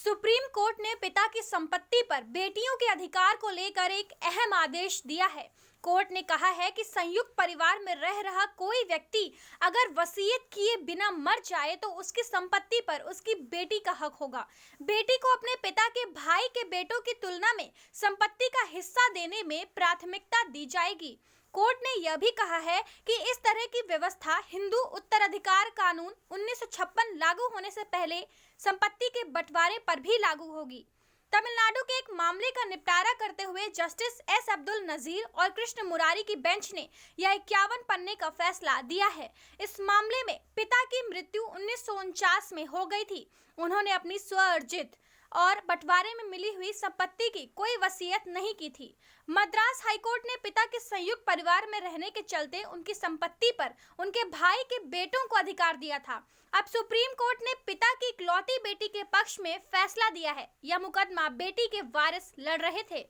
Supreme court ने पिता की संपत्ति पर बेटियों के अधिकार को लेकर एक अहम आदेश दिया है। कोर्ट ने कहा है कि संयुक्त परिवार में रह रहा कोई व्यक्ति अगर वसीयत किए बिना मर जाए तो उसकी संपत्ति पर उसकी बेटी का हक होगा। बेटी को अपने पिता के भाई के बेटों की तुलना में संपत्ति का हिस्सा देने में प्राथमिकता दी जाएगी। कोर्ट ने यह भी कहा है कि इस तरह की व्यवस्था हिंदू उत्तराधिकार कानून 1956 लागू होने से पहले संपत्ति के बंटवारे पर भी लागू होगी। तमिलनाडु के एक मामले का निपटारा करते हुए जस्टिस एस अब्दुल नजीर और कृष्ण मुरारी की बेंच ने यह 51 पन्ने का फैसला दिया है। इस मामले में पिता की मृत्यु 1949 में हो गई थी। उन्होंने अपनी स्वअर्जित और बंटवारे में मिली हुई संपत्ति की कोई वसीयत नहीं की थी। मद्रास हाईकोर्ट ने पिता के संयुक्त परिवार में रहने के चलते उनकी संपत्ति पर उनके भाई के बेटों को अधिकार दिया था। अब सुप्रीम कोर्ट ने पिता की इकलौती बेटी के पक्ष में फैसला दिया है। यह मुकदमा बेटी के वारिस लड़ रहे थे।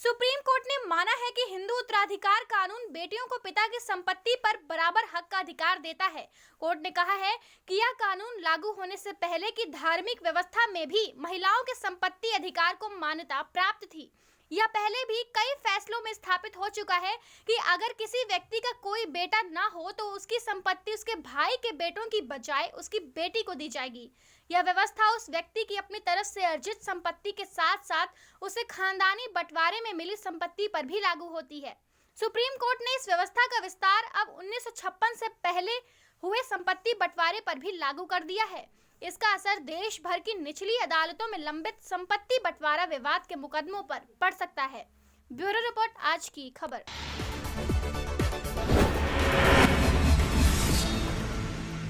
सुप्रीम कोर्ट ने माना है कि हिंदू उत्तराधिकार कानून बेटियों को पिता की संपत्ति पर बराबर हक का अधिकार देता है। कोर्ट ने कहा है कि यह कानून लागू होने से पहले की धार्मिक व्यवस्था में भी महिलाओं के संपत्ति अधिकार को मान्यता प्राप्त थी। यह पहले भी कई फैसलों में स्थापित हो चुका है कि अगर किसी व्यक्ति का कोई बेटा ना हो तो उसकी संपत्ति उसके भाई के बेटों की बजाय उसकी बेटी को दी जाएगी। यह व्यवस्था उस व्यक्ति की अपनी तरफ से अर्जित संपत्ति के साथ साथ उसे खानदानी बंटवारे में मिली संपत्ति पर भी लागू होती है। सुप्रीम कोर्ट ने इस व्यवस्था का विस्तार अब 1956 से पहले हुए संपत्ति बंटवारे पर भी लागू कर दिया है। इसका असर देश भर की निचली अदालतों में लंबित संपत्ति बंटवारा विवाद के मुकदमों पर पड़ सकता है। ब्यूरो रिपोर्ट, आज की खबर।